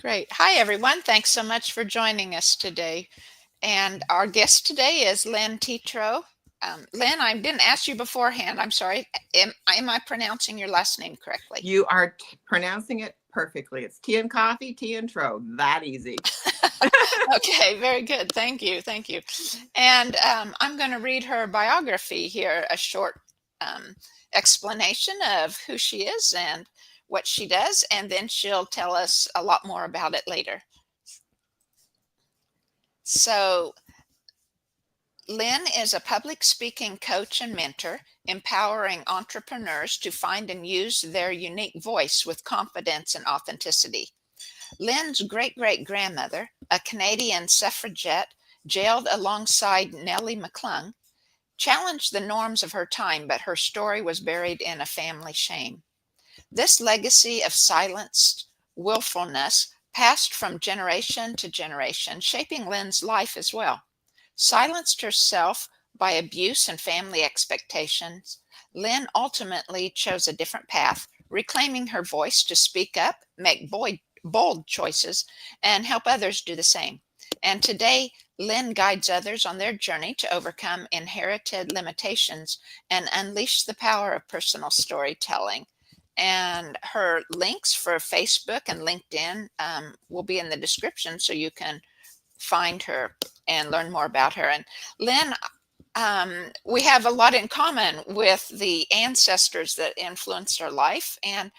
Great. Hi, everyone. Thanks so much for joining us today. And our guest today is Lynn Teatro. Lynn, I didn't ask you beforehand. I'm sorry. Am I pronouncing your last name correctly? You are pronouncing it perfectly. It's tea and coffee, tea and tro. That easy. Okay, very good. Thank you. Thank you. And I'm going to read her biography here, a short um, explanation of who she is and what she does, and then she'll tell us a lot more about it later. So, Lynn is a public speaking coach and mentor, empowering entrepreneurs to find and use their unique voice with confidence and authenticity. Lynn's great great grandmother, a Canadian suffragette jailed alongside Nellie McClung, challenged the norms of her time, but her story was buried in a family shame. This legacy of silenced willfulness passed from generation to generation, shaping Lynn's life as well. Silenced herself by abuse and family expectations, Lynn ultimately chose a different path, reclaiming her voice to speak up, make bold choices, and help others do the same. And today, Lynn guides others on their journey to overcome inherited limitations and unleash the power of personal storytelling. And her links for Facebook and LinkedIn will be in the description so you can find her and learn more about her. And Lynn, we have a lot in common with the ancestors that influenced our life. And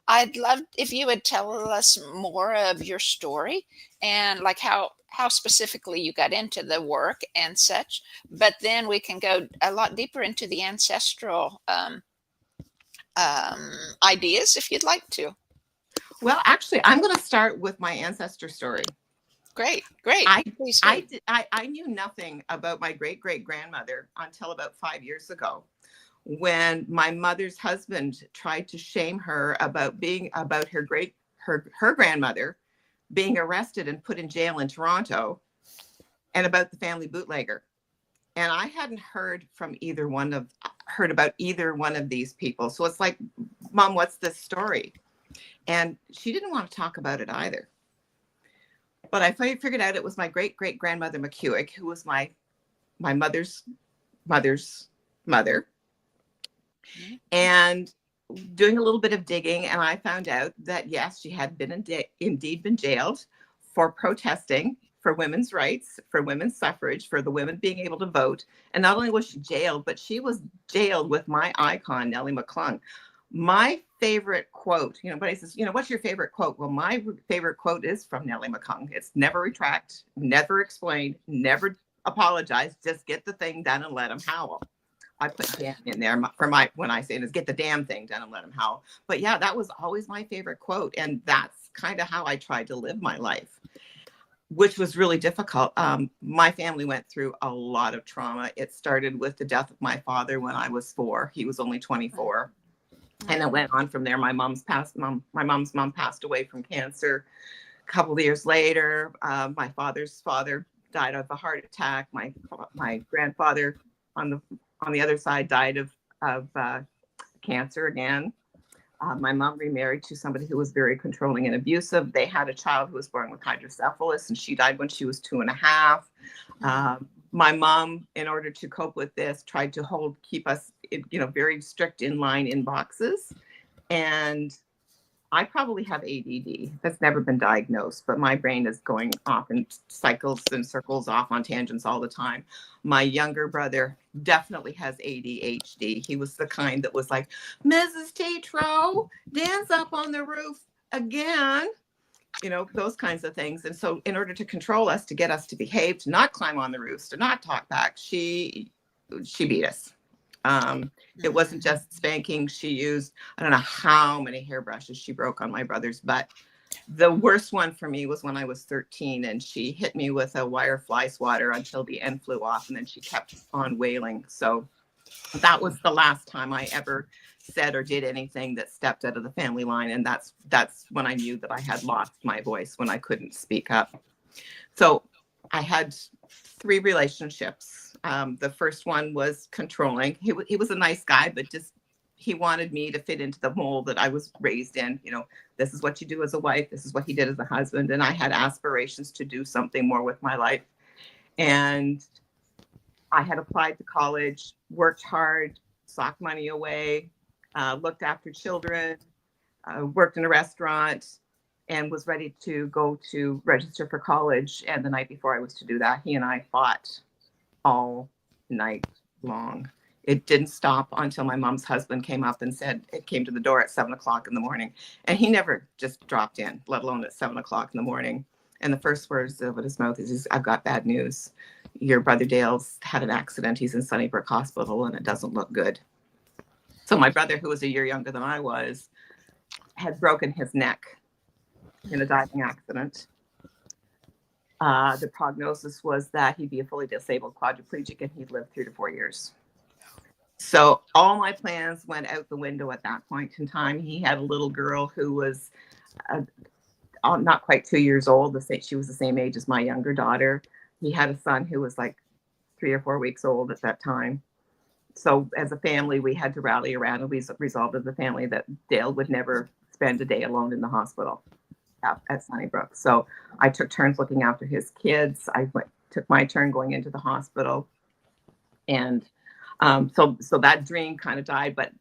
I'd love if you would tell us more of your story and like how specifically you got into the work and such. But then we can go a lot deeper into the ancestral ideas if you'd like to. Well, actually, I'm going to start with my ancestor story. Great, great. I Please I do. did, I knew nothing about my great great grandmother until about 5 years ago, when my mother's husband tried to shame her about her grandmother being arrested and put in jail in Toronto, and about the family bootlegger. And I hadn't heard about either one of these people. So it's like, Mom, what's this story? And she didn't want to talk about it either. But I figured out it was my great great grandmother McCuick, who was my mother's mother's mother. And doing a little bit of digging, and I found out that yes, she had indeed been jailed for protesting for women's rights, for women's suffrage, for the women being able to vote. And not only was she jailed, but she was jailed with my icon, Nellie McClung. My favorite quote, everybody says, what's your favorite quote? Well, my favorite quote is from Nellie McClung. It's never retract, never explain, never apologize, just get the thing done and let them howl. I put damn in there when I say it is get the damn thing done and let them howl. But yeah, that was always my favorite quote. And that's kind of how I tried to live my life, which was really difficult. My family went through a lot of trauma. It started with the death of my father when I was 4. He was only 24. And it went on from there. My mom's mom passed away from cancer a couple of years later. My father's father died of a heart attack. My grandfather on the other side died of cancer again. My mom remarried to somebody who was very controlling and abusive. They had a child who was born with hydrocephalus, and she died when she was 2.5. My mom, in order to cope with this, tried to keep us, very strict in line in boxes. And I probably have ADD. That's never been diagnosed, but my brain is going off in cycles and circles off on tangents all the time. My younger brother definitely has ADHD. He was the kind that was like, Mrs. Teatro, dance up on the roof again. Those kinds of things. And so in order to control us, to get us to behave, to not climb on the roofs, to not talk back, she beat us. It wasn't just spanking. She used, I don't know how many hairbrushes she broke on my brother's butt. The worst one for me was when I was 13, and she hit me with a wire fly swatter until the end flew off, and then she kept on wailing. So that was the last time I ever said or did anything that stepped out of the family line. And that's when I knew that I had lost my voice, when I couldn't speak up. So I had 3 relationships. The first one was controlling. He was a nice guy, but just he wanted me to fit into the mold that I was raised in. You know, this is what you do as a wife. This is what he did as a husband. And I had aspirations to do something more with my life. And I had applied to college, worked hard, socked money away, looked after children, worked in a restaurant, and was ready to go to register for college. And the night before I was to do that, he and I fought all night long. It didn't stop until my mom's husband came up and said, it came to the door at 7 o'clock in the morning. And he never just dropped in, let alone at 7 o'clock in the morning. And the first words out of his mouth is, I've got bad news. Your brother Dale's had an accident. He's in Sunnybrook Hospital and it doesn't look good. So my brother, who was a year younger than I was, had broken his neck in a diving accident. The prognosis was that he'd be a fully disabled quadriplegic and he'd live 3 to 4 years. So all my plans went out the window at that point in time. He had a little girl who was not quite 2 years old. She was the same age as my younger daughter. He had a son who was like 3 or 4 weeks old at that time. So as a family, we had to rally around, and we resolved as a family that Dale would never spend a day alone in the hospital at Sunnybrook. So I took turns looking after his kids. I took my turn going into the hospital. And so that dream kind of died, but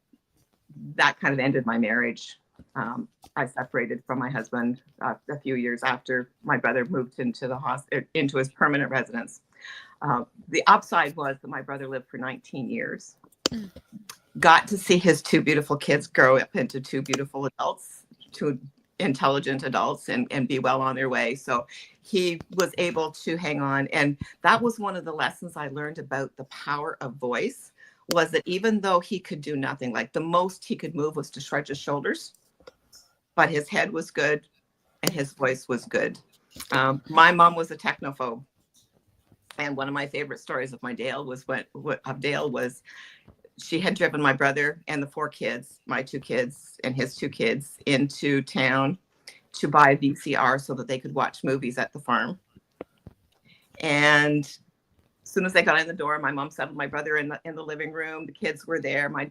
that kind of ended my marriage. I separated from my husband a few years after my brother moved into his permanent residence. The upside was that my brother lived for 19 years, got to see his 2 beautiful kids grow up into 2 beautiful adults, 2 intelligent adults, and be well on their way. So he was able to hang on. And that was one of the lessons I learned about the power of voice, was that even though he could do nothing, like the most he could move was to shrug his shoulders, but his head was good and his voice was good. My mom was a technophobe. And one of my favorite stories of Dale was she had driven my brother and the 4 kids, my 2 kids and his 2 kids, into town to buy a VCR so that they could watch movies at the farm. And as soon as they got in the door, my mom settled my brother in the living room. The kids were there. My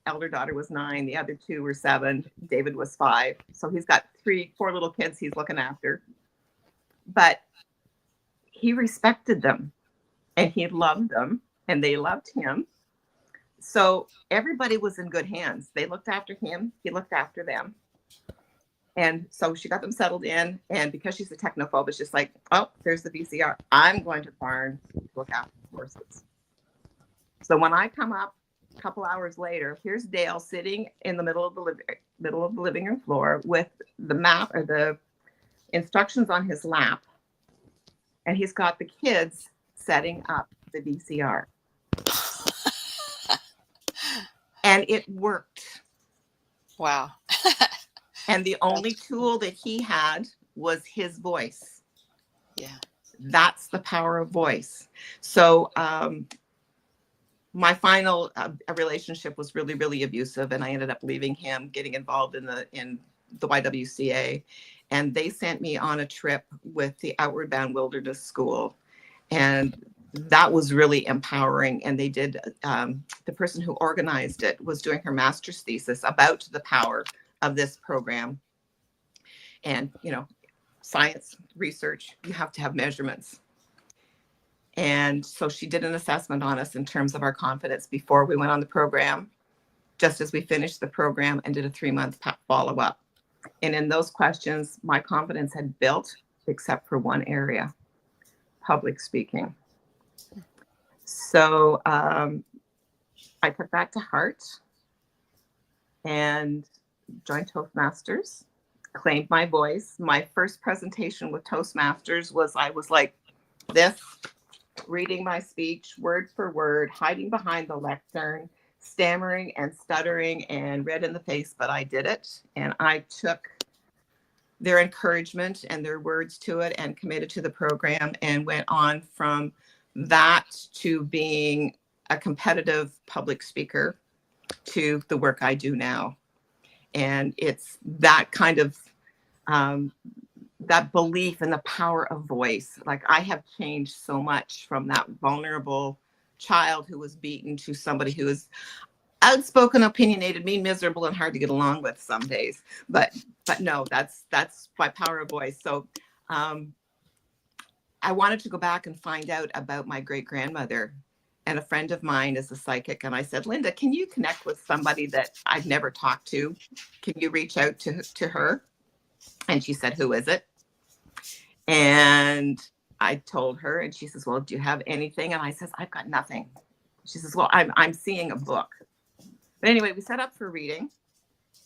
elder daughter was 9. The other 2 were 7. David was 5. So he's got 4 little kids he's looking after. But he respected them and he loved them and they loved him. So everybody was in good hands. They looked after him. He looked after them. And so she got them settled in. And because she's a technophobe, it's just like, oh, there's the VCR. I'm going to the barn to look after the horses. So when I come up a couple hours later, here's Dale sitting in the middle of the living room floor with the map or the instructions on his lap. And he's got the kids setting up the VCR. And it worked. Wow. And the only tool that he had was his voice. Yeah. That's the power of voice. So my final relationship was really, really abusive. And I ended up leaving him, getting involved in the YWCA. And they sent me on a trip with the Outward Bound Wilderness School. And that was really empowering. And they did, the person who organized it was doing her master's thesis about the power of this program. And, you know, science research, you have to have measurements. And so she did an assessment on us in terms of our confidence before we went on the program, just as we finished the program, and did a 3-month follow-up. And in those questions, my confidence had built, except for one area, public speaking. So I took that to heart and joined Toastmasters, claimed my voice. My first presentation with Toastmasters I was like this, reading my speech word for word, hiding behind the lectern, stammering and stuttering and red in the face, but I did it. And I took their encouragement and their words to it and committed to the program, and went on from that to being a competitive public speaker to the work I do now. And it's that kind of that belief in the power of voice. Like, I have changed so much from that vulnerable child who was beaten to somebody who is, outspoken, opinionated, mean, miserable, and hard to get along with some days. But no, that's my power of voice. So I wanted to go back and find out about my great grandmother. And a friend of mine is a psychic. And I said, Linda, can you connect with somebody that I've never talked to? Can you reach out to her? And she said, who is it? And I told her, and she says, well, do you have anything? And I says, I've got nothing. She says, well, I'm seeing a book. But anyway, we set up for reading,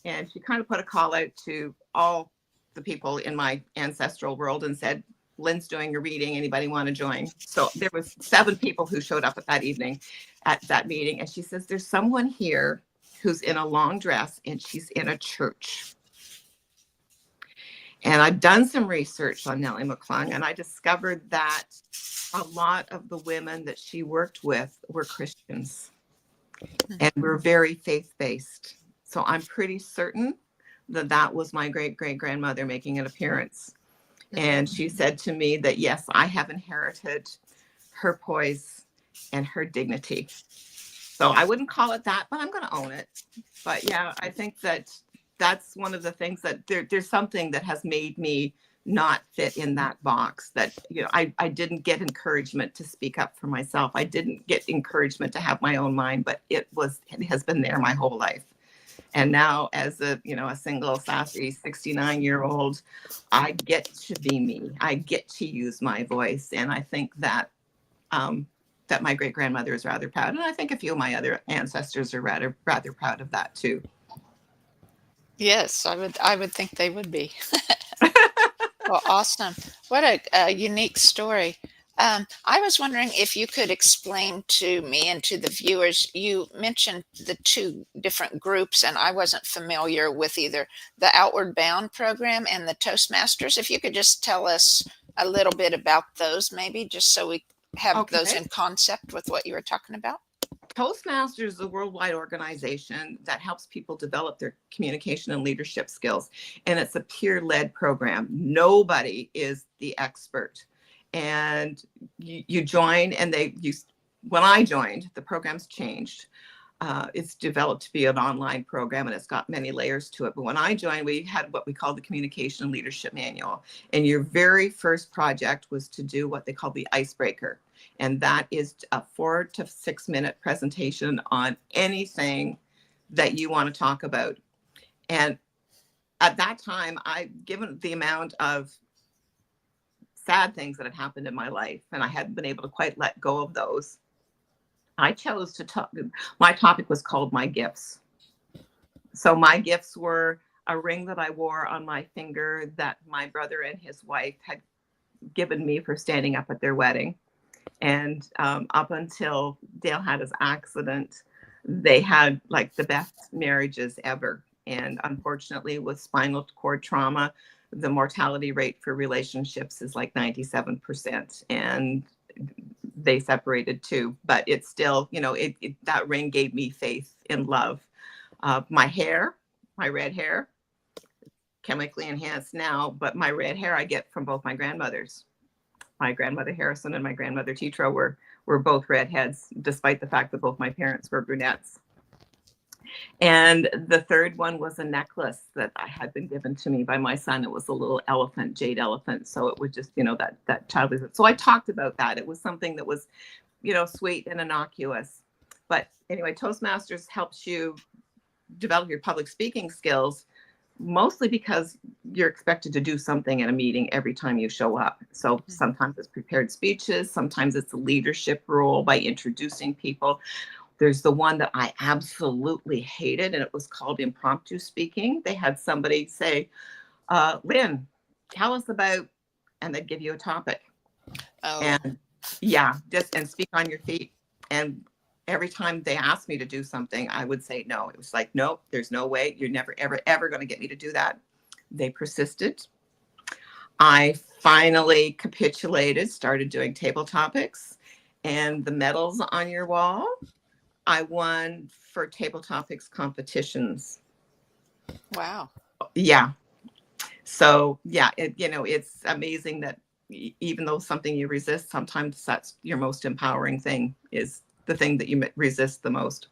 and she kind of put a call out to all the people in my ancestral world and said, Lynn's doing a reading. Anybody want to join? So there was 7 people who showed up at that evening at that meeting. And she says, there's someone here who's in a long dress and she's in a church. And I've done some research on Nellie McClung, and I discovered that a lot of the women that she worked with were Christians and were very faith-based. So I'm pretty certain that that was my great-great-grandmother making an appearance. And she said to me that, yes, I have inherited her poise and her dignity. So I wouldn't call it that, but I'm going to own it. But yeah, I think that that's one of the things that there's something that has made me not fit in that box, that, you know, I didn't get encouragement to speak up for myself. I didn't get encouragement to have my own mind, but it has been there my whole life. And now as a single, sassy 69-year-old, I get to be me. I get to use my voice. And I think that that my great grandmother is rather proud. And I think a few of my other ancestors are rather proud of that too. Yes, I would think they would be. Well, awesome. What a unique story. I was wondering if you could explain to me and to the viewers, you mentioned the 2 different groups, and I wasn't familiar with either the Outward Bound program and the Toastmasters. If you could just tell us a little bit about those, maybe, just so we have those in concept with what you were talking about. Toastmasters is a worldwide organization that helps people develop their communication and leadership skills. And it's a peer-led program. Nobody is the expert. And you join, and when I joined, the program's changed. It's developed to be an online program, and it's got many layers to it. But when I joined, we had what we called the Communication and Leadership Manual. And your very first project was to do what they call the icebreaker. And that is a 4 to 6 minute presentation on anything that you want to talk about. And at that time, given the amount of sad things that had happened in my life, and I hadn't been able to quite let go of those, I chose to talk. My topic was called My Gifts. So my gifts were a ring that I wore on my finger that my brother and his wife had given me for standing up at their wedding. And up until Dale had his accident, they had like the best marriages ever. And unfortunately, with spinal cord trauma, the mortality rate for relationships is like 97%. And they separated too. But it's still, that ring gave me faith in love. My hair, my red hair, chemically enhanced now, but my red hair I get from both my grandmothers. My grandmother Harrison and my grandmother Teatro were both redheads, despite the fact that both my parents were brunettes. And the third one was a necklace that I had been given to me by my son. It was a little elephant, jade elephant. So it was just, that childhood. So I talked about that. It was something that was, sweet and innocuous. But anyway, Toastmasters helps you develop your public speaking skills, mostly because you're expected to do something in a meeting every time you show up. So sometimes it's prepared speeches, sometimes it's a leadership role by introducing people. There's the one that I absolutely hated, and it was called impromptu speaking. They had somebody say, Lynn, tell us about, and they'd give you a topic. Oh. And and speak on your feet. And every time they asked me to do something, I would say no. It was like, nope, there's no way. You're never, ever, ever going to get me to do that. They persisted. I finally capitulated, started doing table topics, and the medals on your wall, I won for table topics competitions. Wow. Yeah. So yeah, it's amazing that even though something you resist, sometimes that's your most empowering thing, is the thing that you resist the most.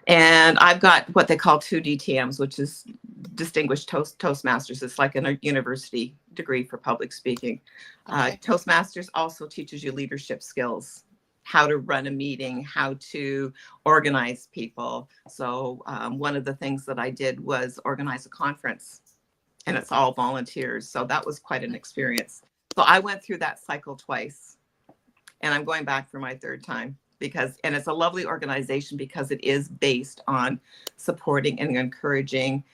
And I've got what they call 2 DTMs, which is Distinguished Toastmasters. It's like a university degree for public speaking. Okay. Toastmasters also teaches you leadership skills, how to run a meeting, how to organize people. So one of the things that I did was organize a conference, and it's all volunteers. So that was quite an experience. So I went through that cycle twice, and I'm going back for my third time. And it's a lovely organization because it is based on supporting and encouraging.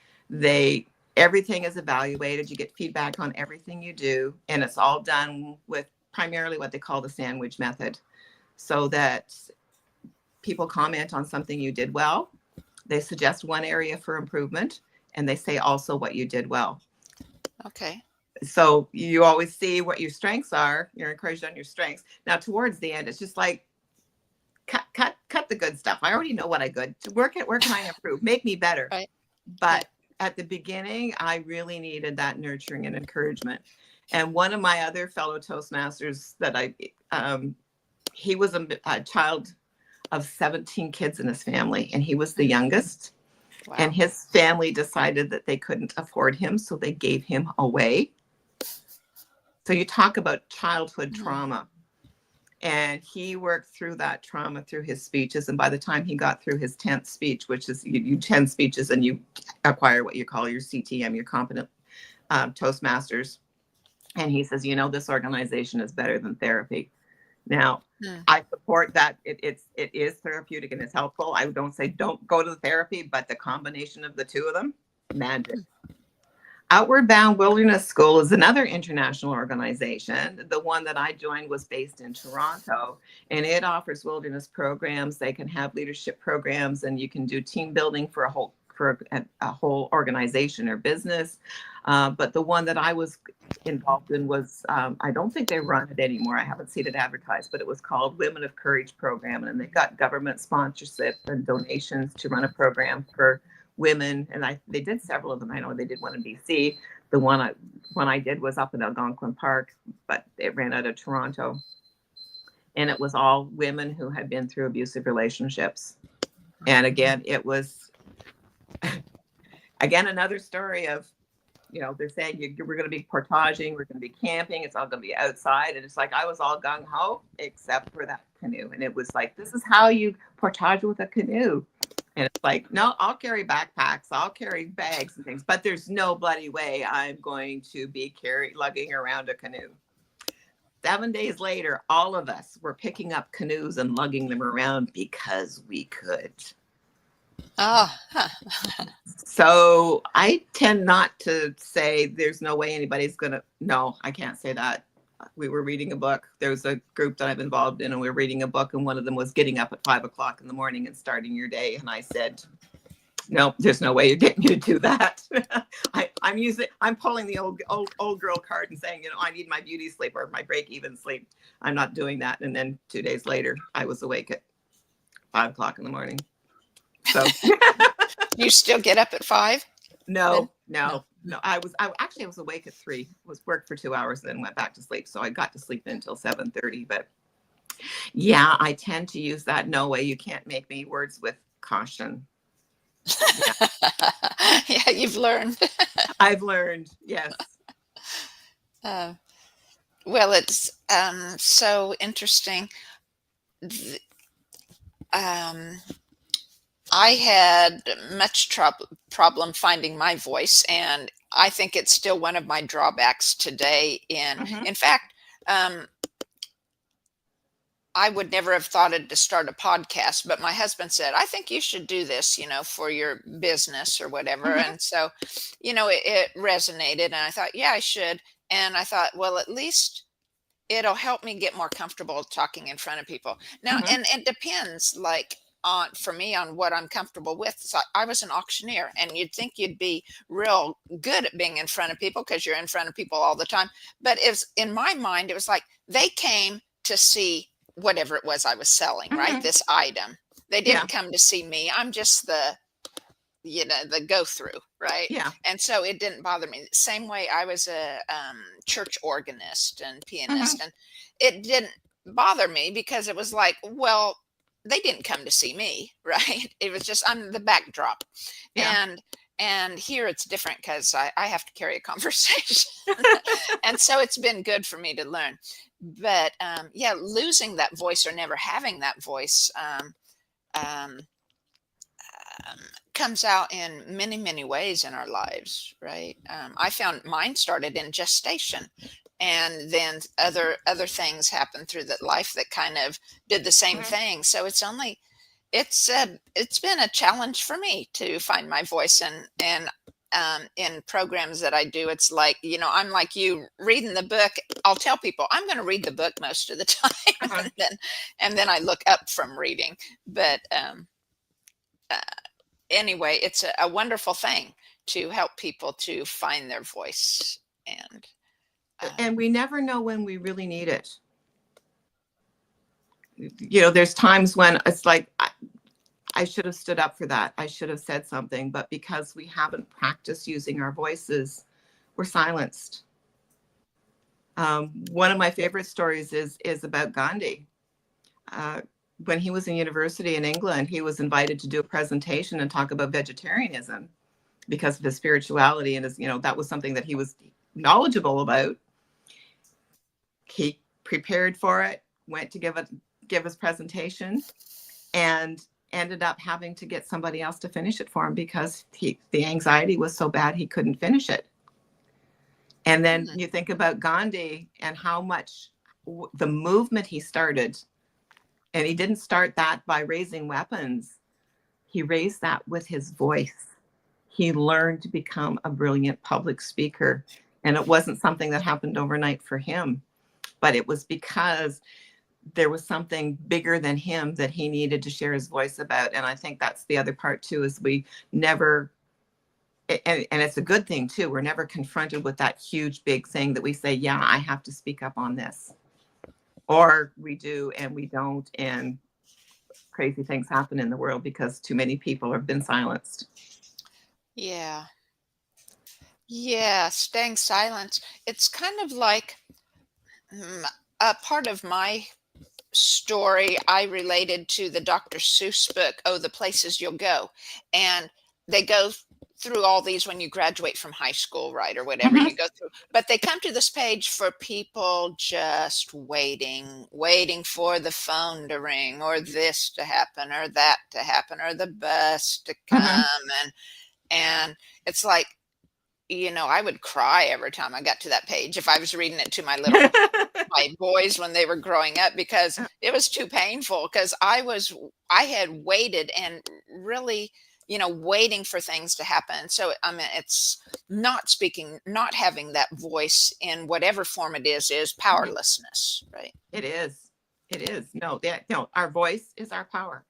Everything is evaluated. You get feedback on everything you do, and it's all done with primarily what they call the sandwich method, so that people comment on something you did well, they suggest one area for improvement, and they say also what you did well. Okay. So you always see what your strengths are. You're encouraged on your strengths. Now, towards the end, it's just like, cut the good stuff. I already know what I good. Where can I improve? Make me better. Right. But at the beginning, I really needed that nurturing and encouragement. And one of my other fellow Toastmasters he was a child of 17 kids in his family, and he was the youngest. Wow. And his family decided that they couldn't afford him, so they gave him away. So you talk about childhood trauma. And he worked through that trauma through his speeches. And by the time he got through his 10th speech, which is you 10 speeches and you acquire what you call your CTM, your competent Toastmasters. And he says, this organization is better than therapy. Now, I support that. It is therapeutic and it's helpful. I don't say don't go to the therapy, but the combination of the two of them, magic. Outward Bound Wilderness School is another international organization. The one that I joined was based in Toronto, and it offers wilderness programs. They can have leadership programs, and you can do team building for a whole organization or business. But the one that I was involved in was, I don't think they run it anymore. I haven't seen it advertised, but it was called Women of Courage Program, and they got government sponsorship and donations to run a program for women, and they did several of them. I know they did one in BC. The one I did was up in Algonquin Park, but it ran out of Toronto. And it was all women who had been through abusive relationships. And again, it was, another story of, they're saying we're going to be portaging, we're going to be camping, it's all going to be outside. And it's like, I was all gung-ho, except for that canoe. And it was like, this is how you portage with a canoe. And it's like, no, I'll carry backpacks, I'll carry bags and things, but there's no bloody way I'm going to be lugging around a canoe. 7 days later, all of us were picking up canoes and lugging them around because we could. Oh. So I tend not to say there's no way anybody's going to, no, I can't say that. We were reading a book. There was a group that I'm involved in, and we were reading a book, and one of them was getting up at 5 o'clock in the morning and starting your day. And I said, no, there's no way you're getting me to do that. I'm pulling the old girl card and saying, I need my beauty sleep or my break even sleep. I'm not doing that. And then 2 days later, I was awake at 5 o'clock in the morning. So You still get up at 5? No. I was awake at 3. Was worked for 2 hours, then went back to sleep. So I got to sleep until 7:30. But yeah, I tend to use that no way you can't make me words with caution. Yeah, yeah, you've learned. I've learned, yes. Well, it's so interesting. I had much problem finding my voice, and I think it's still one of my drawbacks today. In fact, I would never have thought to start a podcast, but my husband said, I think you should do this, for your business or whatever. And so, it resonated, and I thought, yeah, I should. And I thought, well, at least it'll help me get more comfortable talking in front of people. Now, and it depends, for me on what I'm comfortable with. So I was an auctioneer, and you'd think you'd be real good at being in front of people because you're in front of people all the time. But in my mind, it was like they came to see whatever it was I was selling, right? This item. They didn't come to see me. I'm just the go through, right? Yeah. And so it didn't bother me. Same way I was a church organist and pianist, and it didn't bother me because it was like, well, they didn't come to see me, right? It was just, I'm the backdrop. Yeah. And here it's different because I have to carry a conversation. And so it's been good for me to learn. But yeah, losing that voice or never having that voice um, comes out in many, many ways in our lives, right? I found mine started in gestation, and then other things happened through that life that kind of did the same Mhm. thing. So it's been a challenge for me to find my voice, and in programs that I do, it's like, I'm like you reading the book. I'll tell people I'm going to read the book most of the time, Uh-huh. and then I look up from reading. But uh, anyway, it's a wonderful thing to help people to find their voice. And And um, we never know when we really need it. There's times when it's like, I should have stood up for that. I should have said something, but because we haven't practiced using our voices, we're silenced. One of my favorite stories is about Gandhi. Uh, when he was in university in England, he was invited to do a presentation and talk about vegetarianism because of his spirituality, and that was something that he was knowledgeable about. He prepared for it, went to give his presentation, and ended up having to get somebody else to finish it for him because the anxiety was so bad he couldn't finish it. And then mm, you think about Gandhi and how much the movement he started, and he didn't start that by raising weapons. He raised that with his voice. He learned to become a brilliant public speaker. And it wasn't something that happened overnight for him, but it was because there was something bigger than him that he needed to share his voice about. And I think that's the other part too, is we never, and it's a good thing too, we're never confronted with that huge big thing that we say, yeah, I have to speak up on this, or we do and we don't, and crazy things happen in the world because too many people have been silenced. yeah, yeah, staying silent. It's kind of like mm, a part of my story I related to the Dr. Seuss book, Oh, the Places You'll Go. And they go through all these when you graduate from high school, right? Or whatever Mhm. you go through. But they come to this page for people just waiting for the phone to ring, or this to happen, or that to happen, or the bus to Mhm. come. And it's like, I would cry every time I got to that page if I was reading it to my boys when they were growing up, because it was too painful, because I had waited and really, waiting for things to happen. So I mean, it's not speaking, not having that voice in whatever form it is powerlessness, right? It is. It is. No, our voice is our power.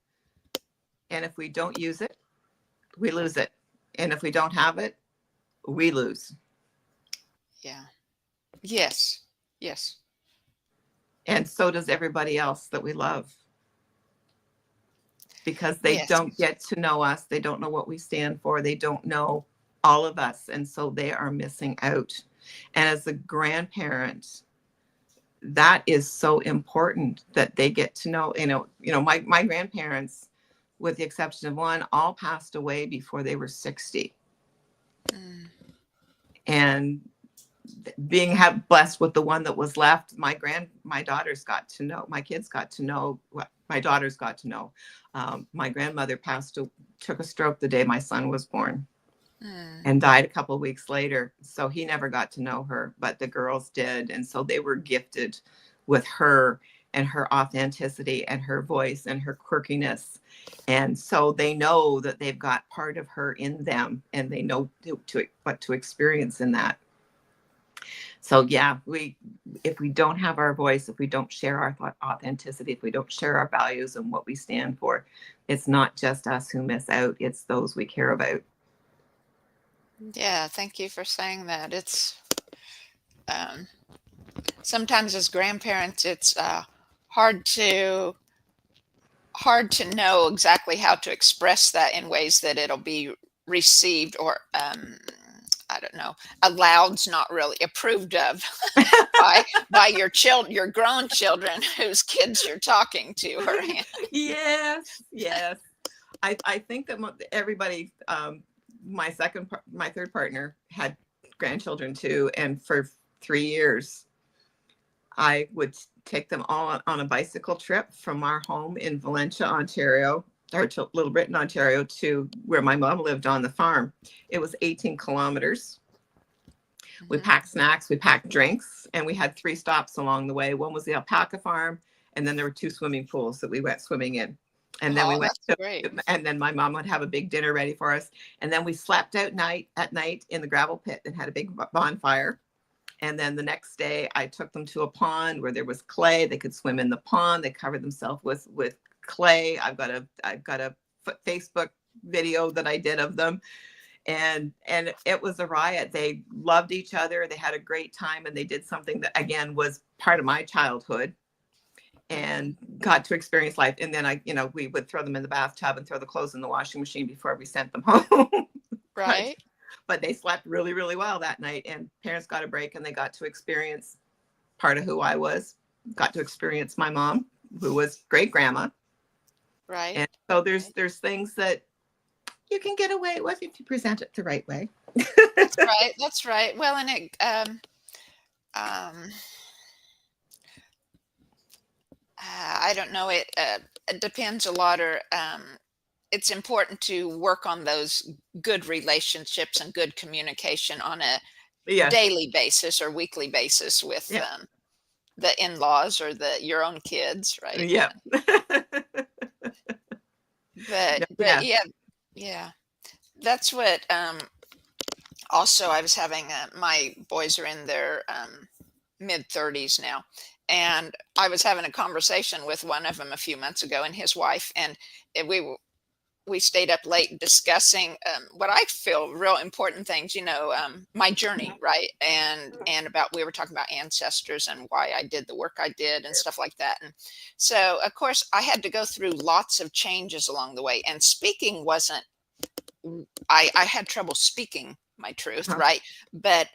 And if we don't use it, we lose it. And if we don't have it, we lose. Yeah. Yes. Yes. And so does everybody else that we love, because they Yes. don't get to know us. They don't know what we stand for. They don't know all of us. And so they are missing out. And as a grandparent, that is so important that they get to know, my grandparents, with the exception of one, all passed away before they were 60. Mm, And being blessed with the one that was left, my daughters got to know, my kids got to know, my daughters got to know. My grandmother took a stroke the day my son was born mm, and died a couple of weeks later. So he never got to know her, but the girls did. And so they were gifted with her and her authenticity and her voice and her quirkiness. And so they know that they've got part of her in them, and they know what to experience in that. So yeah, if we don't have our voice, if we don't share our authenticity, if we don't share our values and what we stand for, it's not just us who miss out, it's those we care about. yeah. Thank you for saying that. It's um, sometimes as grandparents, it's hard to hard to know exactly how to express that in ways that it'll be received or I don't know, alloved's not really approved of by your grown children whose kids you're talking to or Yes, yes. I think that everybody, my third partner had grandchildren too, and for 3 years, I would take them all on a bicycle trip from our home in Valencia, Ontario, or to Little Britain, Ontario, to where my mom lived on the farm. It was 18 kilometers. We Mhm. packed snacks, we packed drinks, and we had 3 stops along the way. One was the alpaca farm, and then there were 2 swimming pools that we went swimming in. And then we Oh, went that's to, great. and then my mom would have a big dinner ready for us. And then we slept out at night in the gravel pit and had a big bonfire. And then the next day I took them to a pond where there was clay. They could swim in the pond. They covered themselves with clay. I've got a Facebook video that I did of them. And it was a riot. They loved each other. They had a great time, and they did something that again was part of my childhood, and got to experience life. And then we would throw them in the bathtub and throw the clothes in the washing machine before we sent them home. Right. But they slept really, really well that night, and parents got a break, and they got to experience part of who I was, got to experience my mom, who was great grandma. Right. And so there's things that you can get away with if you present it the right way. That's right. That's right. Well, and um, I don't know. It depends a lot, or it's important to work on those good relationships and good communication on a Yes. daily basis or weekly basis with Yeah. the in-laws or your own kids, right? Yeah. But yeah, yeah. That's what also I was having my boys are in their mid 30s now, and I was having a conversation with one of them a few months ago and his wife, and we stayed up late discussing what I feel real important things, my journey, right? And about, we were talking about ancestors and why I did the work I did and stuff like that. And so, of course, I had to go through lots of changes along the way. And speaking wasn't, I had trouble speaking my truth, Uh-huh. right? But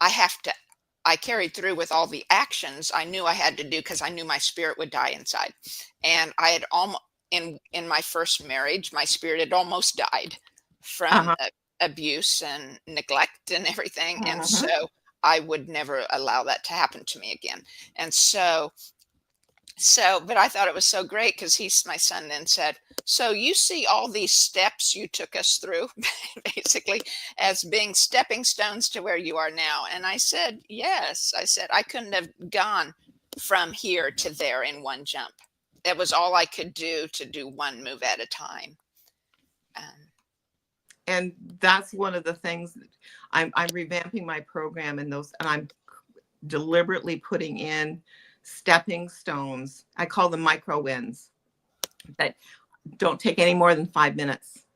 I carried through with all the actions I knew I had to do because I knew my spirit would die inside. And I had almost, in my first marriage, my spirit had almost died from Uh-huh. abuse and neglect and everything. And Uh-huh. so I would never allow that to happen to me again. And but I thought it was so great because my son then said, so you see all these steps you took us through basically as being stepping stones to where you are now. And I said, yes. I said, I couldn't have gone from here to there in one jump. That was all I could do, to do one move at a time. And that's one of the things I'm revamping my program, and I'm deliberately putting in stepping stones. I call them micro wins that don't take any more than 5 minutes,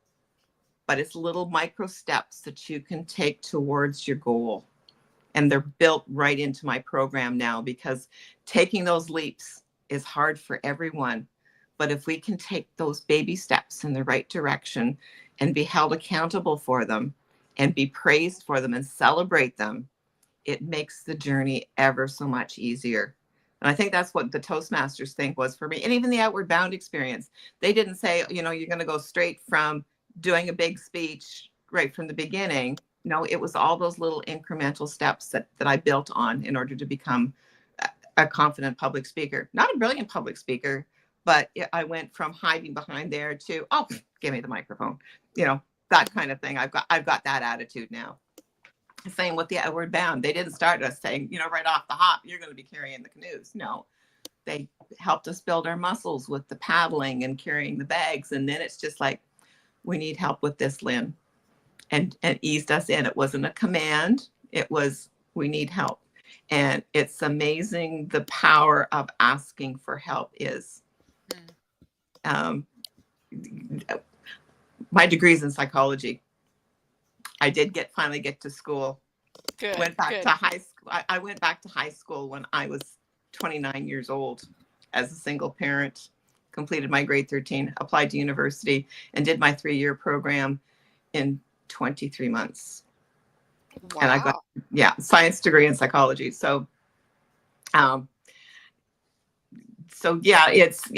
but it's little micro steps that you can take towards your goal. And they're built right into my program now, because taking those leaps is hard for everyone. But if we can take those baby steps in the right direction and be held accountable for them and be praised for them and celebrate them, it makes the journey ever so much easier. And I think that's what the Toastmasters thing was for me. And even the Outward Bound experience, they didn't say, you're going to go straight from doing a big speech right from the beginning. No, it was all those little incremental steps that I built on in order to become a confident public speaker. Not a brilliant public speaker, but I went from hiding behind there to, oh, give me the microphone, that kind of thing. I've got that attitude now. Same with the Outward Bound. They didn't start us saying, right off the hop, you're going to be carrying the canoes. No, they helped us build our muscles with the paddling and carrying the bags. And then it's just like, we need help with this, Lynn. And eased us in. It wasn't a command. It was, we need help. And it's amazing the power of asking for help is. My degree's in psychology. I did finally get to school. Good. Went back to high school. I went back to high school when I was 29 years old as a single parent, completed my grade 13, applied to university, and did my 3-year program in 23 months. And I got, Wow. science degree in psychology. Um, so yeah, it's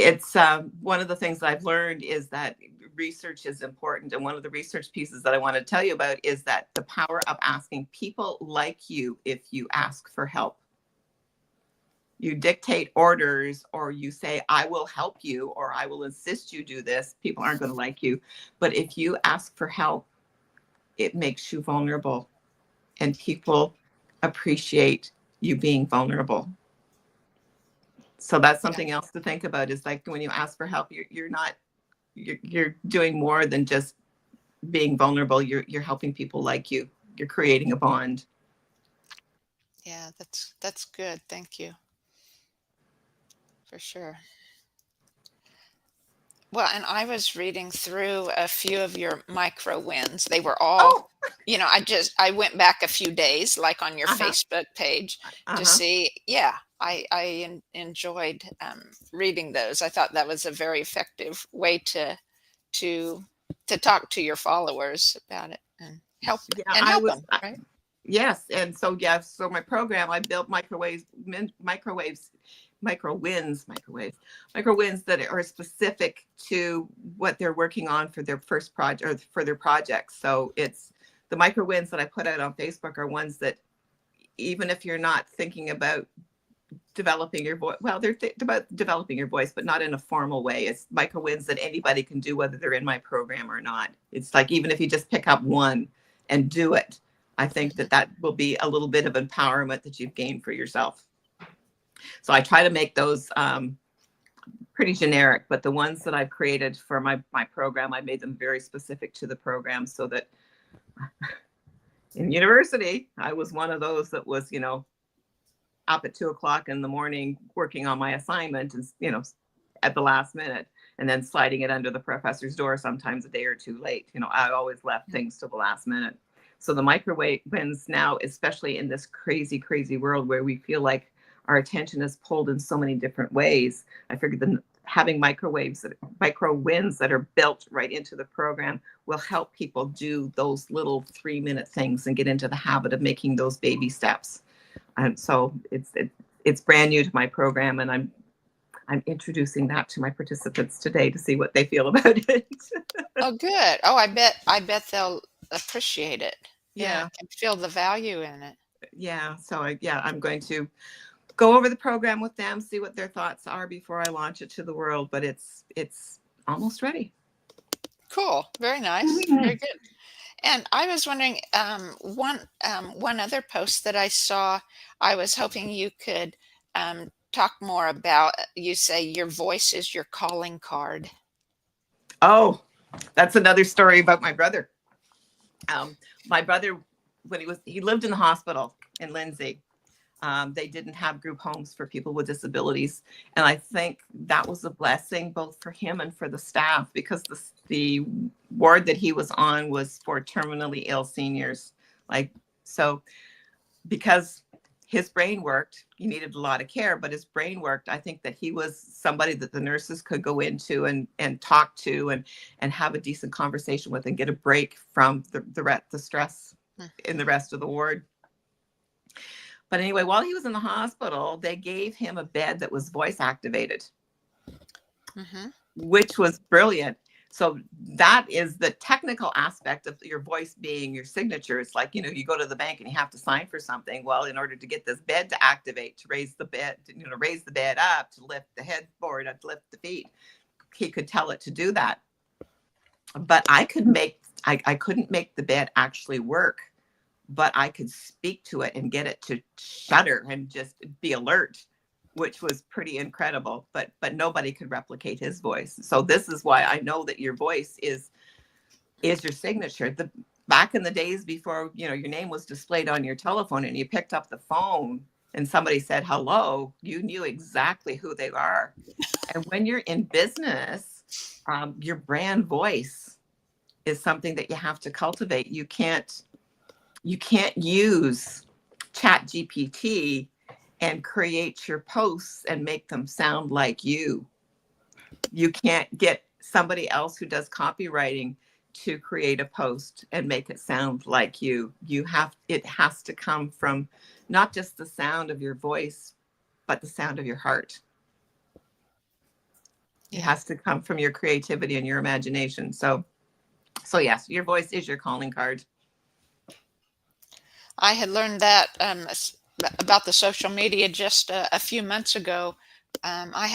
one of the things that I've learned is that research is important. And one of the research pieces that I want to tell you about is that the power of asking people like you if you ask for help. You dictate orders or you say, I will help you or I will insist you do this. People aren't going to like you. But if you ask for help, it makes you vulnerable and people appreciate you being vulnerable. So that's Yeah. something else to think about is like when you ask for help, you're doing more than just being vulnerable. You're helping people like you. You're creating a bond. Yeah, that's good. Thank you. For sure. Well, and I was reading through a few of your micro wins. They were all, Oh, I went back a few days, like on your uh-huh, Facebook page, to uh-huh. see. Yeah, I enjoyed reading those. I thought that was a very effective way to to talk to your followers about it and Yeah, help them, right? yes. And so, yeah, so my program, I built micro wins that are specific to what they're working on for their first project or for their projects. So it's the micro wins that I put out on Facebook are ones that even if you're not thinking about developing your voice, well, they're about developing your voice, but not in a formal way. It's micro wins that anybody can do, whether they're in my program or not. It's like, even if you just pick up one and do it, I think Mhm. that will be a little bit of empowerment that you've gained for yourself. So I try to make those pretty generic, but the ones that I've created for my program, I made them very specific to the program so that in university, I was one of those that was, up at 2 o'clock in the morning working on my assignment and, at the last minute and then sliding it under the professor's door sometimes a day or two late. I always left things to the last minute. So the microwave wins now, especially in this crazy, crazy world where we feel like our attention is pulled in so many different ways. I figured that having micro wins that are built right into the program will help people do those little 3-minute things and get into the habit of making those baby steps. And so it's brand new to my program, and I'm introducing that to my participants today to see what they feel about it. Oh, good. Oh, I bet they'll appreciate it. Yeah, Yeah, can feel the value in it. yeah. So I'm going to go over the program with them, see what their thoughts are before I launch it to the world. But it's almost ready. Cool. Very nice. Very good. And I was wondering, one other post that I saw, I was hoping you could talk more about. You say your voice is your calling card. Oh, that's another story about my brother. My brother, when he lived in the hospital in Lindsay. They didn't have group homes for people with disabilities. And I think that was a blessing both for him and for the staff because the ward that he was on was for terminally ill seniors. So because his brain worked, he needed a lot of care, but his brain worked. I think that he was somebody that the nurses could go into and talk to and have a decent conversation with and get a break from the stress in the rest of the ward. But anyway, while he was in the hospital, they gave him a bed that was voice activated, Mm-hmm. which was brilliant. So that is the technical aspect of your voice being your signature. It's like, you go to the bank and you have to sign for something. Well, in order to get this bed to activate, to raise the bed, raise the bed up, to lift the headboard, to lift the feet, he could tell it to do that. But I couldn't make the bed actually work, but I could speak to it and get it to shudder and just be alert, which was pretty incredible. But nobody could replicate his voice. So this is why I know that your voice is your signature. Back in the days before, your name was displayed on your telephone and you picked up the phone and somebody said hello, you knew exactly who they are. And when you're in business, your brand voice is something that you have to cultivate. You can't use Chat GPT and create your posts and make them sound like you. You can't get somebody else who does copywriting to create a post and make it sound like you. It has to come from not just the sound of your voice, but the sound of your heart. It has to come from your creativity and your imagination. So yes, your voice is your calling card. I had learned that about the social media just a few months ago. I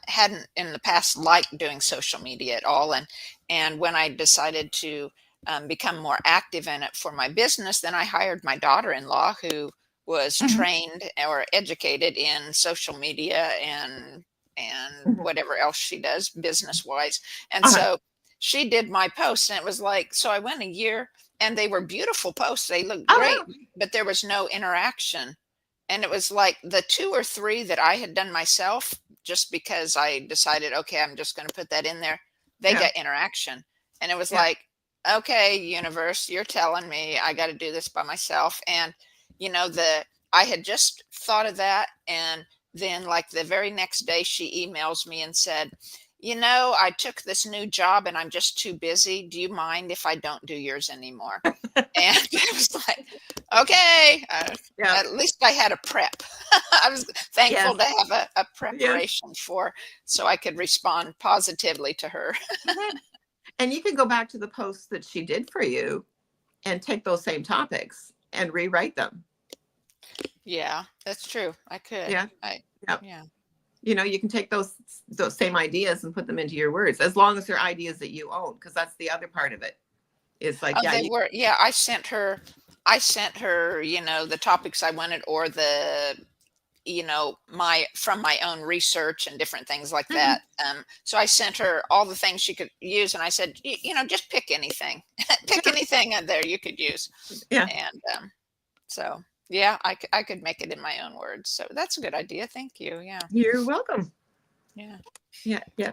hadn't in the past liked doing social media at all, and when I decided to become more active in it for my business, then I hired my daughter-in-law, who was trained or educated in social media and whatever else she does business wise, and so she did my posts, and it was like, so I went a year, and they were beautiful posts. They looked great, but there was no interaction. And it was like the 2 or 3 that I had done myself, just because I decided, okay, I'm just going to put that in there. They got interaction. And it was like, okay, universe, you're telling me I got to do this by myself. And, I had just thought of that. And then like the very next day, she emails me and said, I took this new job and I'm just too busy. Do you mind if I don't do yours anymore? And I was like, okay, at least I had a prep. I was thankful to have a preparation so I could respond positively to her. And you can go back to the posts that she did for you and take those same topics and rewrite them. Yeah, that's true. I could. Yeah. Yeah. You can take those same ideas and put them into your words, as long as they're ideas that you own, because that's the other part of it. It's like, I sent her, the topics I wanted, or from my own research and different things like that. So I sent her all the things she could use, and I said, just pick anything, anything in there you could use. Yeah. And so yeah, I could make it in my own words. So that's a good idea. Thank you. Yeah. You're welcome. Yeah.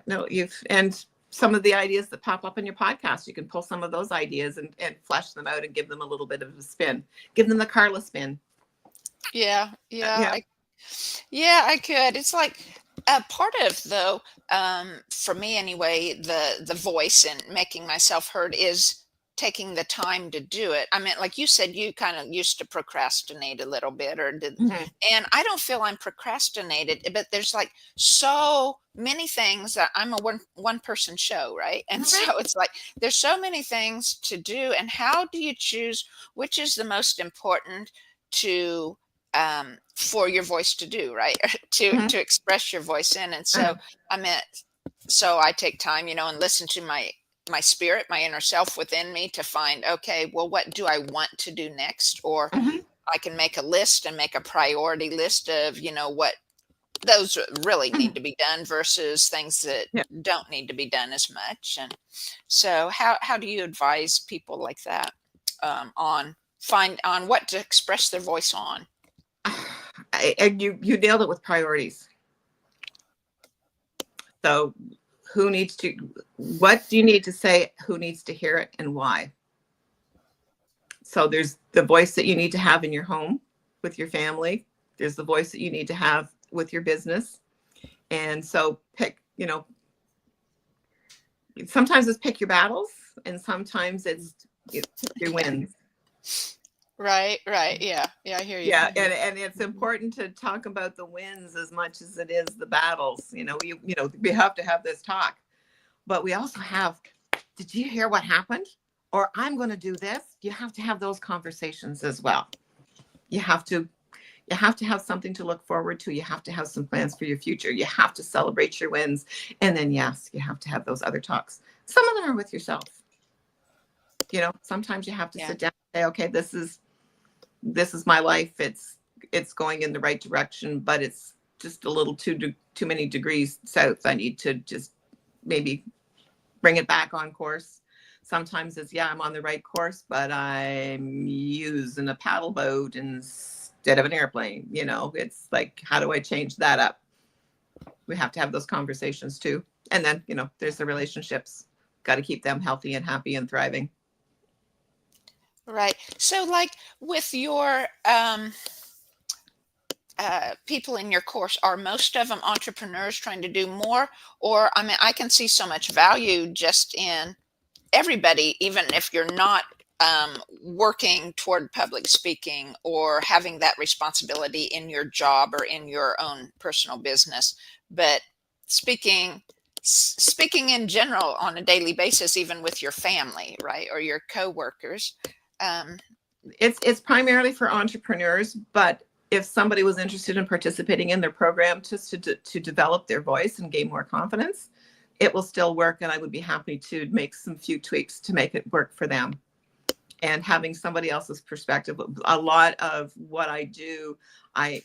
No, and some of the ideas that pop up in your podcast, you can pull some of those ideas and flesh them out and give them a little bit of a spin. Give them the Carla spin. Yeah. I could. It's like a part of, though, for me anyway, the voice and making myself heard is taking the time to do it. I mean, like you said, you kind of used to procrastinate a little bit, and I don't feel I'm procrastinated, but there's like so many things that I'm a one person show, right? And so it's like there's so many things to do, and how do you choose which is the most important to for your voice to do, right? to express your voice in. And so so I take time, and listen to my spirit, my inner self within me, to find, okay, well, what do I want to do next? Or I can make a list and make a priority list of, what those really need to be done versus things that don't need to be done as much. And so how do you advise people like that on what to express their voice on? And you nailed it with priorities. So what do you need to say? Who needs to hear it, and why? So there's the voice that you need to have in your home with your family. There's the voice that you need to have with your business. And so pick, sometimes it's pick your battles, and sometimes it's your wins. Right. Yeah, I hear you. Yeah, and it's important to talk about the wins as much as it is the battles. We have to have this talk, but we also have, did you hear what happened? Or I'm going to do this. You have to have those conversations as well. You have to have something to look forward to. You have to have some plans for your future. You have to celebrate your wins. And then, yes, you have to have those other talks. Some of them are with yourself. Sometimes you have to sit down and say, okay, this is my life. It's going in the right direction, but it's just a little too many degrees south. I need to just maybe bring it back on course. Sometimes it's, I'm on the right course, but I'm using a paddle boat instead of an airplane. It's like, how do I change that up? We have to have those conversations too. And then, there's the relationships. Got to keep them healthy and happy and thriving. Right. So like with your people in your course, are most of them entrepreneurs trying to do more? Or, I mean, I can see so much value just in everybody, even if you're not working toward public speaking or having that responsibility in your job or in your own personal business, but speaking in general on a daily basis, even with your family, right, or your coworkers. It's primarily for entrepreneurs, but if somebody was interested in participating in their program just to develop their voice and gain more confidence, it will still work, and I would be happy to make some few tweaks to make it work for them. And having somebody else's perspective, a lot of what I do, I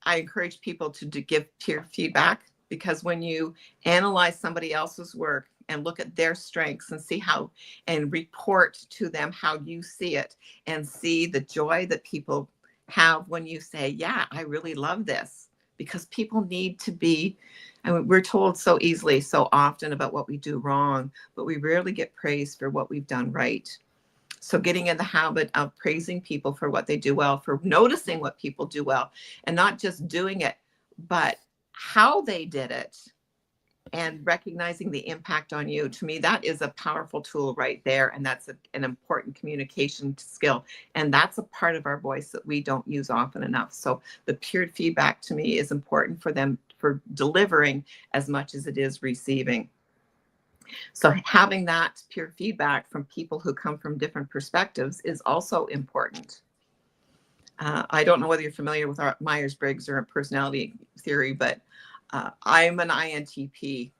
encourage people to give peer feedback, because when you analyze somebody else's work and look at their strengths and see how, and report to them how you see it, and see the joy that people have when you say, yeah, I really love this. Because people need to be, I mean, we're told so easily, so often about what we do wrong, but we rarely get praised for what we've done right. So getting in the habit of praising people for what they do well, for noticing what people do well, and not just doing it, but how they did it, and recognizing the impact on you. To me, that is a powerful tool right there. And that's an important communication skill. And that's a part of our voice that we don't use often enough. So the peer feedback to me is important for them, for delivering as much as it is receiving. So having that peer feedback from people who come from different perspectives is also important. I don't know whether you're familiar with our Myers-Briggs or personality theory, but I'm an INTP.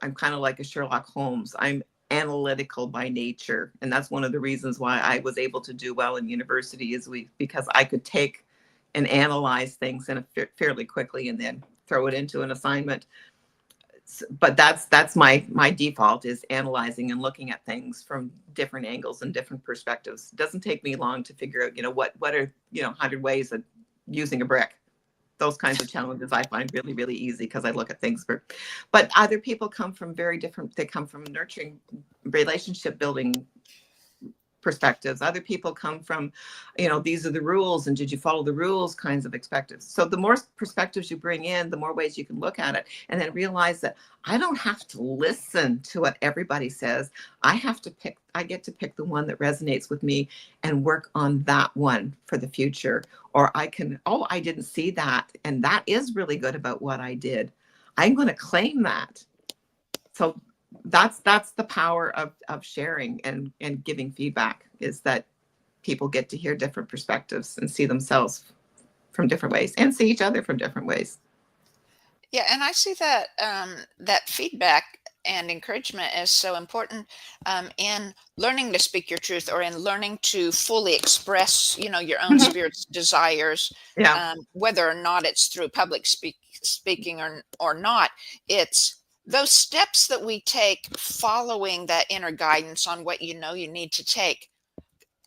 I'm kind of like a Sherlock Holmes. I'm analytical by nature. And that's one of the reasons why I was able to do well in university, is because I could take and analyze things in fairly quickly and then throw it into an assignment. But that's my default, is analyzing and looking at things from different angles and different perspectives. It doesn't take me long to figure out, what are, 100 ways of using a brick. Those kinds of challenges I find really, really easy, because I look at things but other people come from they come from nurturing, relationship building perspectives. Other people come from, these are the rules, and did you follow the rules kinds of perspectives. So the more perspectives you bring in, the more ways you can look at it, and then realize that I don't have to listen to what everybody says. I get to pick the one that resonates with me and work on that one for the future. Or I can, I didn't see that, and that is really good about what I did. I'm going to claim that. So that's the power of sharing and giving feedback, is that people get to hear different perspectives and see themselves from different ways, and see each other from different ways. Yeah, and I see that that feedback and encouragement is so important in learning to speak your truth, or in learning to fully express, your own spirit's desires, Yeah. whether or not it's through public speaking or not. It's those steps that we take following that inner guidance on what you need to take.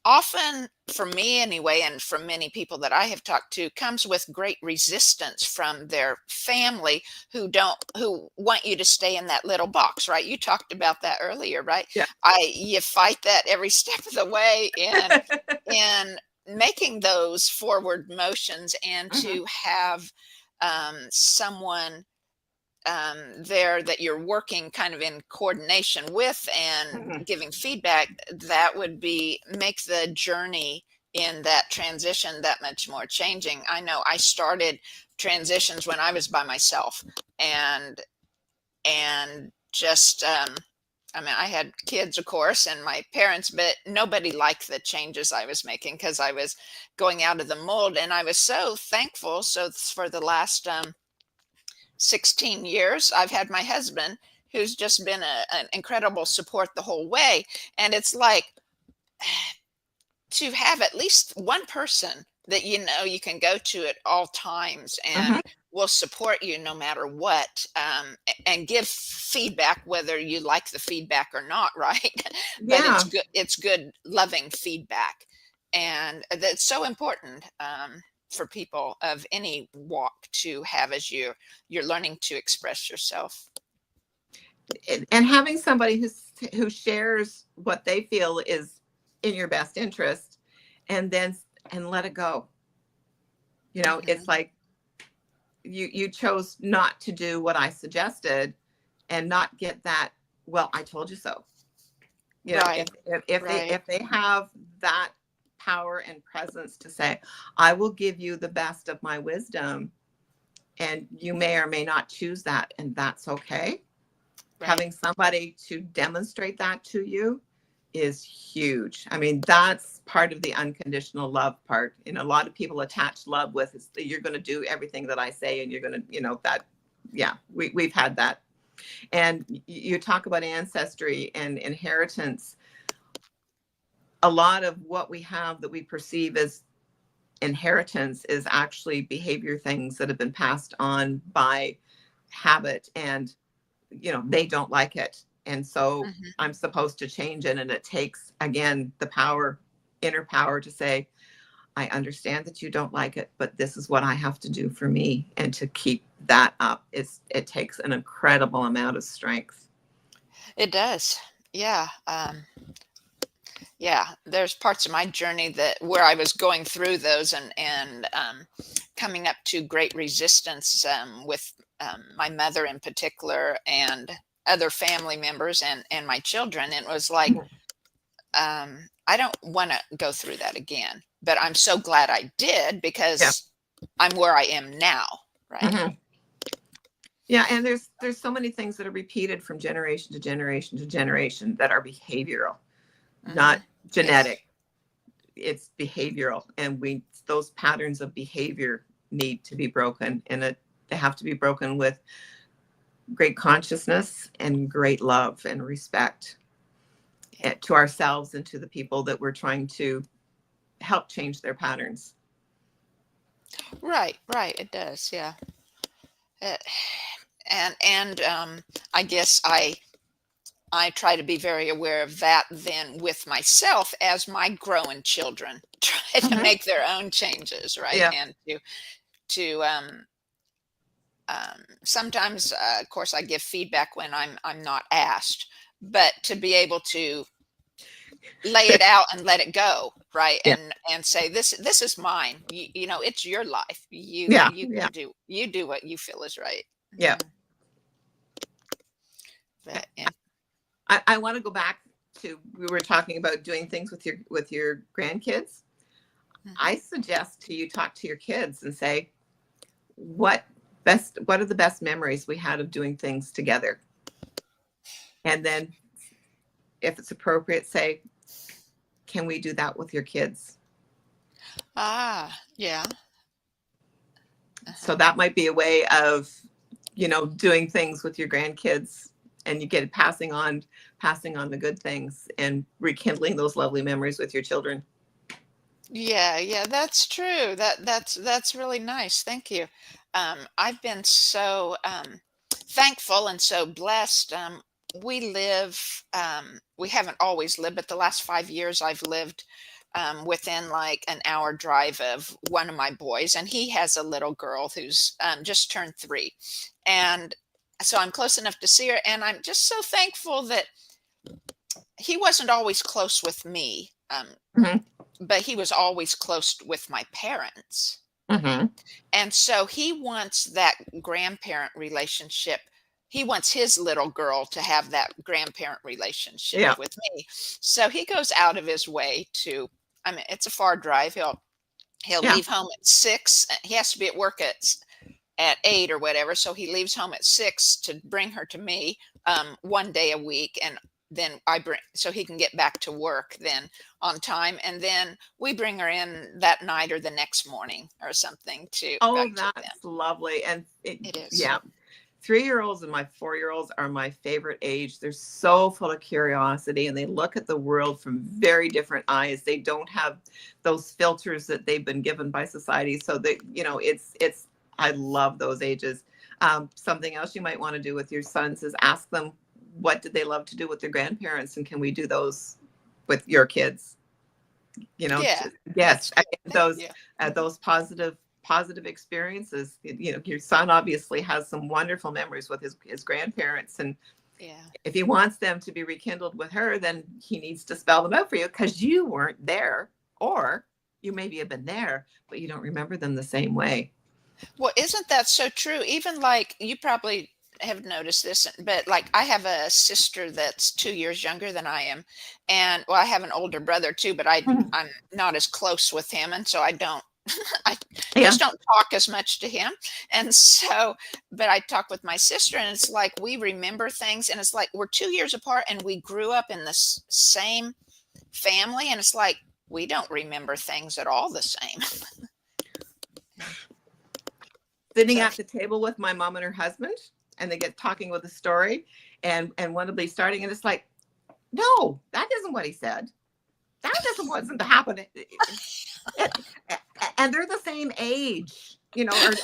Often, for me anyway, and from many people that I have talked to, comes with great resistance from their family, who want you to stay in that little box, right? You talked about that earlier, right? Yeah. You fight that every step of the way in making those forward motions, and to have someone there that you're working kind of in coordination with and giving feedback, that would make the journey in that transition that much more changing. I know I started transitions when I was by myself, and just I had kids, of course, and my parents, but nobody liked the changes I was making, because I was going out of the mold. And I was so thankful. So for the last 16 years, I've had my husband, who's just been an incredible support the whole way. And it's like, to have at least one person that you can go to at all times, and will support you no matter what, and give feedback whether you like the feedback or not, right? But Yeah. It's good, loving feedback, and that's so important for people of any walk to have as you're learning to express yourself. And having somebody who shares what they feel is in your best interest, and let it go. It's like you chose not to do what I suggested, and not get that, well, I told you so. You know, Right. Right. if they have that power and presence to say, I will give you the best of my wisdom, and you may or may not choose that, and that's okay. Right. Having somebody to demonstrate that to you is huge. I mean, that's part of the unconditional love part. And a lot of people attach love with is that you're going to do everything that I say, and you're going to, that, yeah, we've had that. And you talk about ancestry and inheritance. A lot of what we have that we perceive as inheritance is actually behavior things that have been passed on by habit, and they don't like it, and so Hmm. I'm supposed to change it. And it takes, again, the power, inner power, to say, I understand that you don't like it, but this is what I have to do for me. And to keep that up, it takes an incredible amount of strength. It does. Yeah. Yeah, there's parts of my journey that where I was going through those and coming up to great resistance with my mother in particular and other family members and my children. And it was like, I don't want to go through that again, but I'm so glad I did Yeah. because I'm where I am now, right? Hmm. Yeah, and there's so many things that are repeated from generation to generation to generation that are behavioral, Hmm. not Yes. genetic. It's behavioral, and those patterns of behavior need to be broken, and they have to be broken with great consciousness and great love and respect, Yeah. to ourselves and to the people that we're trying to help change their patterns. Right, right. It does. Yeah. Uh, and I guess I try to be very aware of that then with myself as my growing children try to Mhm. make their own changes, right? Yeah, And to sometimes, of course, I give feedback when I'm not asked, but to be able to lay it out and let it go, right? yeah, And say this is mine. It's your life. You yeah, you yeah, can do what you feel is right. yeah. Mhm. But yeah. I want to go back to, we were talking about doing things with your grandkids. Mhm. I suggest to you talk to your kids and say, what what are the best memories we had of doing things together? And then, if it's appropriate, say, can we do that with your kids? Ah, yeah. So Uh-huh. that might be a way of, doing things with your grandkids, and you get passing on the good things and rekindling those lovely memories with your children. Yeah, yeah, that's true. That's really nice. Thank you. I've been so thankful and so blessed. We haven't always lived, but the last 5 years I've lived within like an hour drive of one of my boys, and he has a little girl who's just turned 3, and so I'm close enough to see her, and I'm just so thankful that he wasn't always close with me. Hmm. But he was always close with my parents. Hmm. And so he wants that grandparent relationship. He wants his little girl to have that grandparent relationship Yeah, with me. So he goes out of his way to, I mean, it's a far drive. He'll yeah. leave home at 6. He has to be at work at 8 or whatever. So he leaves home at 6 to bring her to me one day a week. And then I bring, so he can get back to work then on time. And then we bring her in that night or the next morning or something to Oh, back to them. that's lovely. And It is. yeah, 3-year-olds and my 4-year-olds are my favorite age. They're so full of curiosity, and they look at the world from very different eyes. They don't have those filters that they've been given by society. So I love those ages. Something else you might want to do with your sons is ask them, what did they love to do with their grandparents, and can we do those with your kids? Yeah, Yes, that's good. Thank those you. those positive experiences. Your son obviously has some wonderful memories with his grandparents, and Yeah. if he wants them to be rekindled with her, then he needs to spell them out for you, because you weren't there, or you maybe have been there, but you don't remember them the same way. Well, isn't that so true? Even like you probably have noticed this, but like I have a sister that's 2 years younger than I am, and well, I have an older brother too, but Mhm. I'm not as close with him, and so I don't I Yeah. just don't talk as much to him. And so, but I talk with my sister, and it's like we remember things, and it's like we're 2 years apart, and we grew up in the same family, and it's like we don't remember things at all the same. Sitting So at the table with my mom and her husband, and they get talking with a story, and one will be starting, and it's like, no, that isn't what he said. That doesn't wasn't happening. And they're the same age,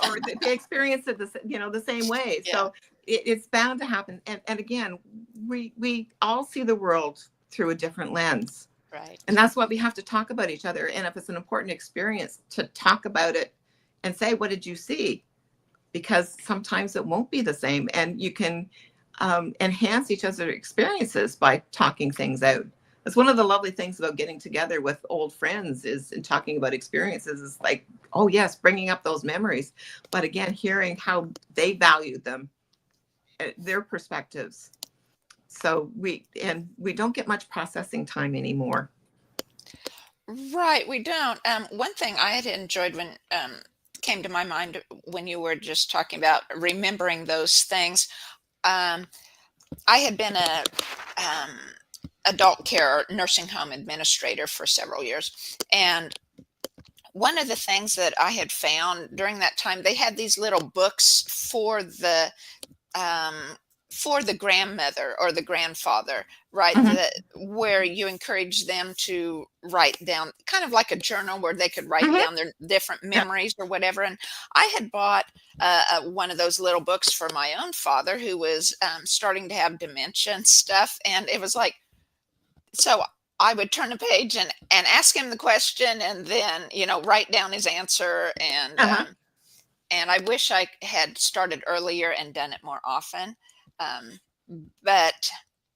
or they experience it the same way. yeah, So it's bound to happen. And again, we all see the world through a different lens. And right. that's why we have to talk about each other. And if it's an important experience, to talk about it and say, what did you see? Because sometimes it won't be the same. And you can enhance each other's experiences by talking things out. That's one of the lovely things about getting together with old friends is and talking about experiences is like, oh yes, bringing up those memories. But again, hearing how they valued them, their perspectives. So we don't get much processing time anymore. Right, we don't. One thing I had enjoyed when came to my mind when you were just talking about remembering those things. Um, I had been a um, adult care nursing home administrator for several years, and one of the things that I had found during that time, they had these little books um, for the grandmother or the grandfather, right? Mhm. That where you encourage them to write down, kind of like a journal where they could write Mhm. down their different Yeah. memories or whatever. And I had bought one of those little books for my own father who was starting to have dementia and stuff. And it was like, so I would turn a page and ask him the question and then, write down his answer. Uh-huh. And I wish I had started earlier and done it more often. Um, but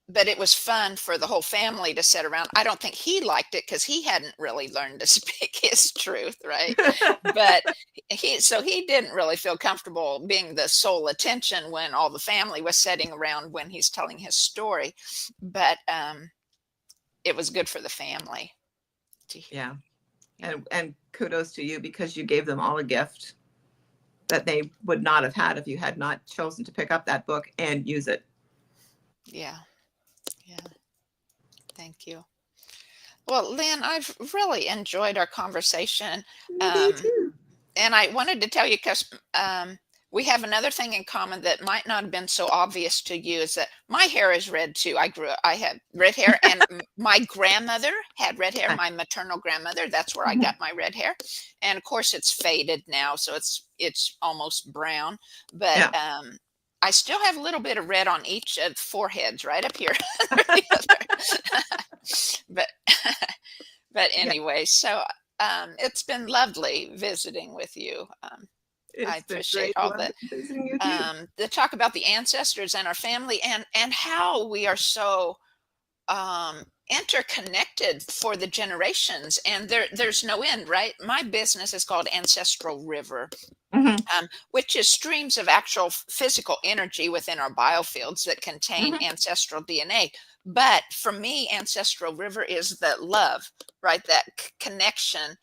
but it was fun for the whole family to sit around. I don't think he liked it because he hadn't really learned to speak his truth, right? But he didn't really feel comfortable being the sole attention when all the family was sitting around when he's telling his story. But it was good for the family. Yeah. Yeah, And kudos to you because you gave them all a gift that they would not have had if you had not chosen to pick up that book and use it. yeah, yeah. Thank you. Well, Lynn, I've really enjoyed our conversation. Me Um, too. and I wanted to tell you because we have another thing in common that might not have been so obvious to you is that my hair is red too. I had red hair, and my grandmother had red hair. My maternal grandmother, that's where I Mhm. got my red hair. And of course, it's faded now, so it's almost brown. But Yeah. I still have a little bit of red on each of the foreheads, right up here under the other. But but Yeah. anyway, so it's been lovely visiting with you. I It's been appreciate great all visiting with you. the talk about the ancestors and our family and how we are so interconnected for the generations, and there's no end, right? My business is called Ancestral River, Mhm. which is streams of actual physical energy within our biofields that contain Mhm. ancestral DNA. But for me, Ancestral River is that love, right? That connection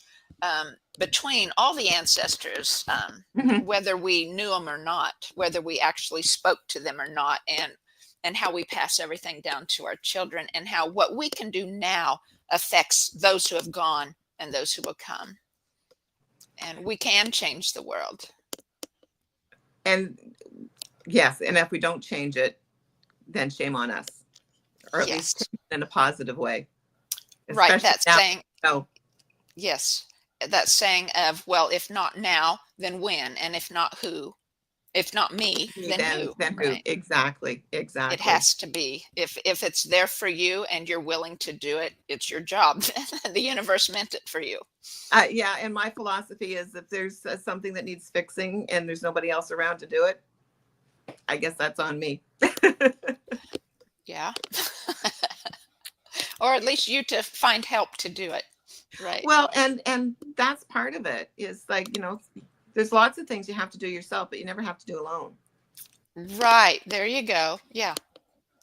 between all the ancestors, Mhm. whether we knew them or not, whether we actually spoke to them or not, and how we pass everything down to our children, and how what we can do now affects those who have gone and those who will come. And we can change the world. And yes, and if we don't change it, then shame on us, or at least Yes. change it in a positive way, Right, especially that now. saying, Oh, yes, that saying of, well, if not now, then when? And if not who? If not me, then who? then who? Right? Exactly. It Exactly. has to be. If it's there for you and you're willing to do it, it's your job. The universe meant it for you. Yeah, and my philosophy is if there's something that needs fixing and there's nobody else around to do it, I guess that's on me. Yeah. Or at least you to find help to do it. Right. Well, and that's part of it is like, there's lots of things you have to do yourself, but you never have to do alone. Right. There you go. Yeah.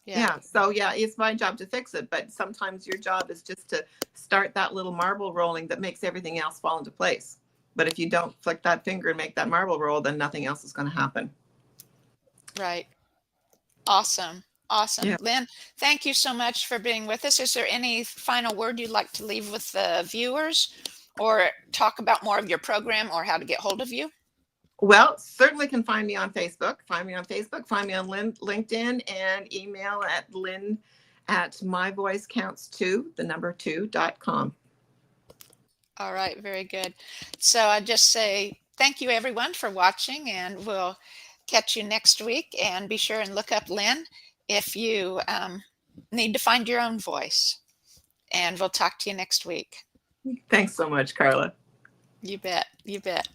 Yeah. Yeah. So yeah, it's my job to fix it. But sometimes your job is just to start that little marble rolling that makes everything else fall into place. But if you don't flick that finger and make that marble roll, then nothing else is going to happen. Right. Awesome. Awesome. Yeah. Lynn, thank you so much for being with us. Is there any final word you'd like to leave with the viewers, or talk about more of your program or how to get hold of you? Well, certainly can find me on Facebook. Find me on Facebook. Find me on LinkedIn, and email at lynn@myvoicecounts2, the number 2.com. All right. Very good. So I just say thank you everyone for watching, and we'll catch you next week. And be sure and look up Lynn if you need to find your own voice. And we'll talk to you next week. Thanks so much, Carla. You bet. You bet.